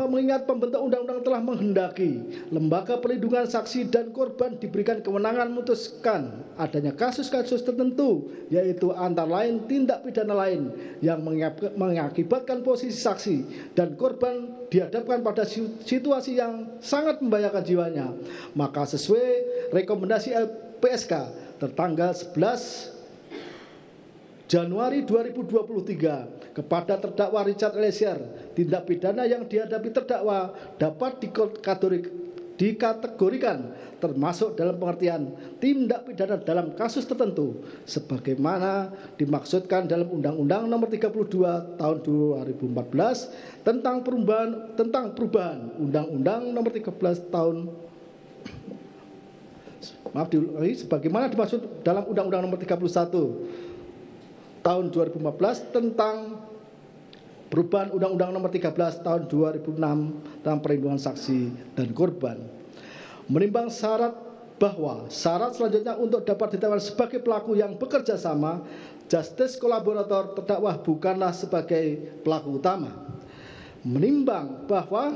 mengingat pembentuk undang-undang telah menghendaki lembaga perlindungan saksi dan korban diberikan kewenangan memutuskan adanya kasus-kasus tertentu, yaitu antara lain tindak pidana lain yang mengakibatkan posisi saksi dan korban dihadapkan pada situasi yang sangat membahayakan jiwanya, maka sesuai rekomendasi LPSK tertanggal 11 Januari 2023 kepada terdakwa Richard Eliezer, tindak pidana yang dihadapi terdakwa dapat dikategorikan termasuk dalam pengertian tindak pidana dalam kasus tertentu sebagaimana dimaksudkan dalam Undang-Undang Nomor 32 Tahun 2014 tentang perubahan Undang-Undang Nomor 13 Tahun sebagaimana dimaksud dalam Undang-Undang Nomor 31 Tahun 2014 tentang perubahan Undang-Undang Nomor 13 Tahun 2006 tentang perlindungan saksi dan korban. Menimbang bahwa syarat selanjutnya untuk dapat ditetapkan sebagai pelaku yang bekerja sama, justice kolaborator terdakwa bukanlah sebagai pelaku utama. Menimbang bahwa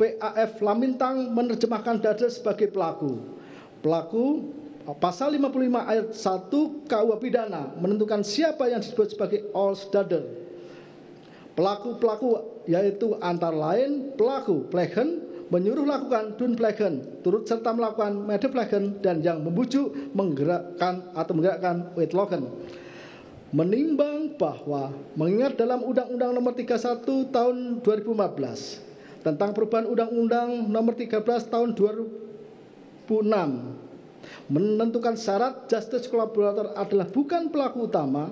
PAF Lamintang menerjemahkan Dader sebagai pelaku. Pasal 55 ayat 1 KUH Pidana menentukan siapa yang disebut sebagai Dader. Pelaku-pelaku yaitu antara lain pelaku plegen, menyuruh lakukan plegen, turut serta melakukan plegen, dan yang membujuk, menggerakkan wetlogen. Menimbang bahwa mengingat dalam Undang-Undang Nomor 31 Tahun 2015 tentang perubahan Undang-Undang Nomor 13 Tahun 2006 menentukan syarat justice kolaborator adalah bukan pelaku utama,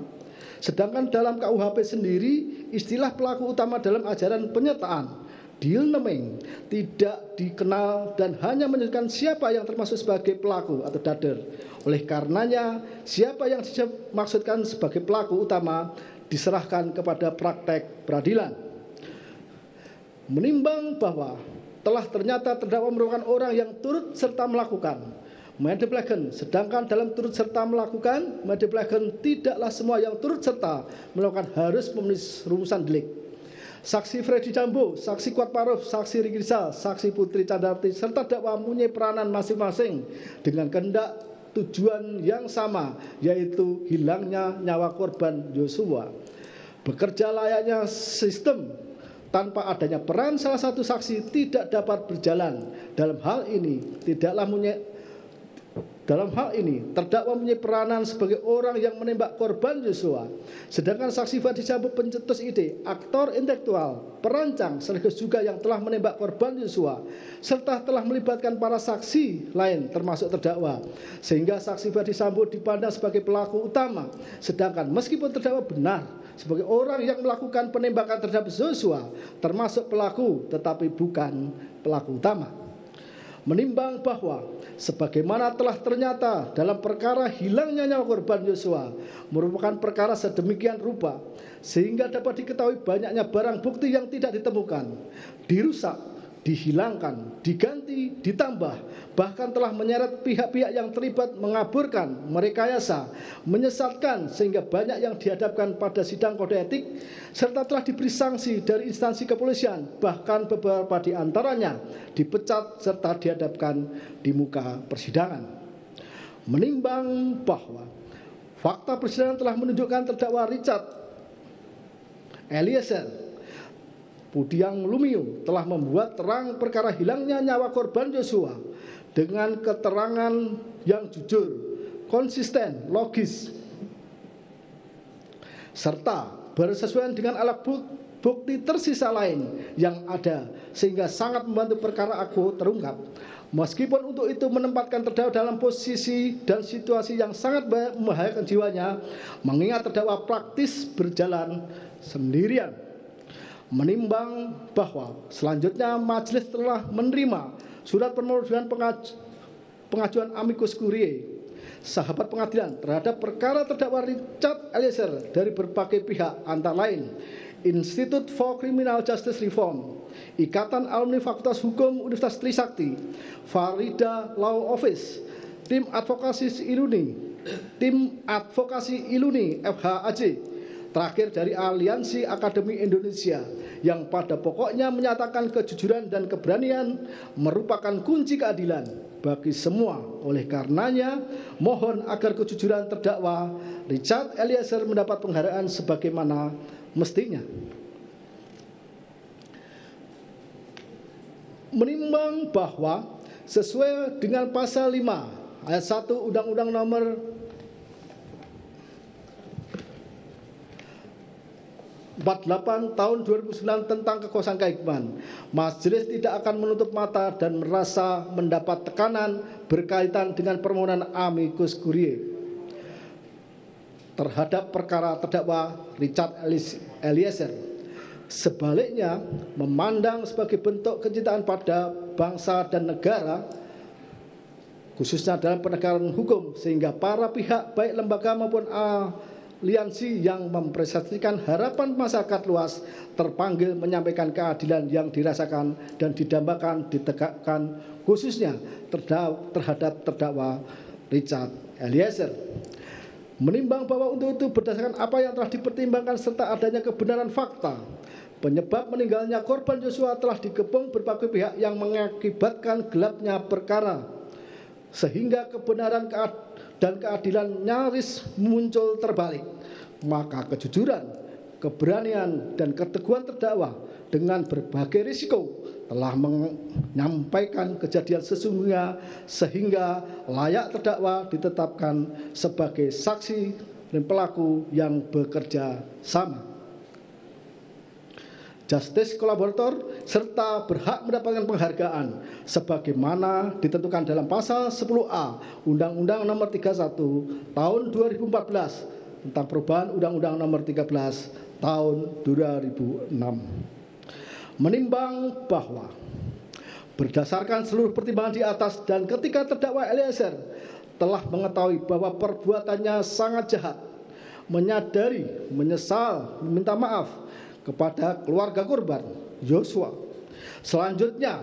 sedangkan dalam KUHP sendiri istilah pelaku utama dalam ajaran penyertaan deal naming tidak dikenal dan hanya menyebutkan siapa yang termasuk sebagai pelaku atau dader. Oleh karenanya siapa yang dimaksudkan sebagai pelaku utama diserahkan kepada praktek peradilan. Menimbang bahwa telah ternyata terdakwa merupakan orang yang turut serta melakukan plegen, sedangkan dalam turut serta melakukan plegen tidaklah semua yang turut serta melakukan harus memenuhi rumusan delik. Saksi Freddy Sambo, saksi Kuatmaruf, saksi Riki Rizal, saksi Putri Candrawati serta terdakwa mempunyai peranan masing-masing dengan kehendak tujuan yang sama, yaitu hilangnya nyawa korban Yosua. Bekerja layaknya sistem tanpa adanya peran salah satu saksi tidak dapat berjalan. Dalam hal ini terdakwa mempunyai peranan sebagai orang yang menembak korban Yosua, sedangkan saksi Freddy Sambo pencetus ide, aktor intelektual, perancang sekaligus juga yang telah menembak korban Yosua, serta telah melibatkan para saksi lain termasuk terdakwa, sehingga saksi Freddy Sambo dipandang sebagai pelaku utama, sedangkan meskipun terdakwa benar sebagai orang yang melakukan penembakan terhadap Yosua termasuk pelaku tetapi bukan pelaku utama. Menimbang bahwa sebagaimana telah ternyata dalam perkara hilangnya nyawa korban Yosua merupakan perkara sedemikian rupa sehingga dapat diketahui banyaknya barang bukti yang tidak ditemukan, dirusak, dihilangkan, diganti, ditambah, bahkan telah menyeret pihak-pihak yang terlibat mengaburkan, merekayasa, menyesatkan sehingga banyak yang dihadapkan pada sidang kode etik serta telah diberi sanksi dari instansi kepolisian, bahkan beberapa di antaranya dipecat serta dihadapkan di muka persidangan. Menimbang bahwa fakta persidangan telah menunjukkan terdakwa Richard Eliezer Pudiang Lumiu telah membuat terang perkara hilangnya nyawa korban Yosua dengan keterangan yang jujur, konsisten, logis, serta bersesuaian dengan alat bukti tersisa lain yang ada sehingga sangat membantu perkara aku terungkap. Meskipun untuk itu menempatkan terdakwa dalam posisi dan situasi yang sangat membahayakan jiwanya, mengingat terdakwa praktis berjalan sendirian. Menimbang bahwa selanjutnya majelis telah menerima surat permohonan pengajuan amicus curiae sahabat pengadilan terhadap perkara terdakwa Richard Eliezer dari berbagai pihak, antara lain Institute for Criminal Justice Reform, Ikatan Alumni Fakultas Hukum Universitas Trisakti, Farida Law Office, Tim Advokasi Iluni, FHAJ, terakhir dari Aliansi Akademi Indonesia yang pada pokoknya menyatakan kejujuran dan keberanian merupakan kunci keadilan bagi semua. Oleh karenanya, mohon agar kejujuran terdakwa Richard Eliezer mendapat penghargaan sebagaimana mestinya. Menimbang bahwa sesuai dengan pasal 5 ayat 1 Undang-Undang Nomor 48 tahun 2009 tentang kekuasaan kehakiman, majelis tidak akan menutup mata dan merasa mendapat tekanan berkaitan dengan permohonan amicus curiae terhadap perkara terdakwa Richard Eliezer. Sebaliknya, memandang sebagai bentuk kecintaan pada bangsa dan negara, khususnya dalam penegakan hukum, sehingga para pihak baik lembaga maupun aliansi yang mempresentasikan harapan masyarakat luas terpanggil menyampaikan keadilan yang dirasakan dan didambakan ditegakkan khususnya terhadap terdakwa Richard Eliezer. Menimbang bahwa untuk itu berdasarkan apa yang telah dipertimbangkan serta adanya kebenaran fakta, penyebab meninggalnya korban Yosua telah dikepung berbagai pihak yang mengakibatkan gelapnya perkara, sehingga kebenaran dan keadilan nyaris muncul terbalik, maka kejujuran, keberanian, dan keteguhan terdakwa dengan berbagai risiko telah menyampaikan kejadian sesungguhnya sehingga layak terdakwa ditetapkan sebagai saksi dan pelaku yang bekerja sama, justice kolaborator, serta berhak mendapatkan penghargaan sebagaimana ditentukan dalam pasal 10A Undang-Undang Nomor 31 Tahun 2014 tentang perubahan Undang-Undang Nomor 13 Tahun 2006. Menimbang bahwa berdasarkan seluruh pertimbangan di atas dan ketika terdakwa Eliezer telah mengetahui bahwa perbuatannya sangat jahat, menyadari, menyesal, meminta maaf kepada keluarga korban Yosua, selanjutnya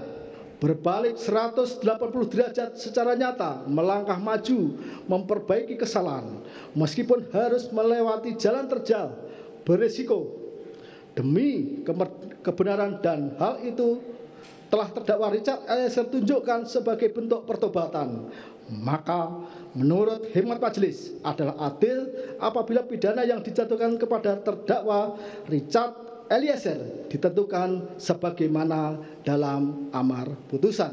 berbalik 180 derajat secara nyata, melangkah maju, memperbaiki kesalahan, meskipun harus melewati jalan terjal, berisiko demi kebenaran, dan hal itu telah terdakwa Richard Eliezer tunjukkan sebagai bentuk pertobatan, maka menurut hemat majelis adalah adil apabila pidana yang dijatuhkan kepada terdakwa Richard Eliezer ditentukan sebagaimana dalam amar putusan.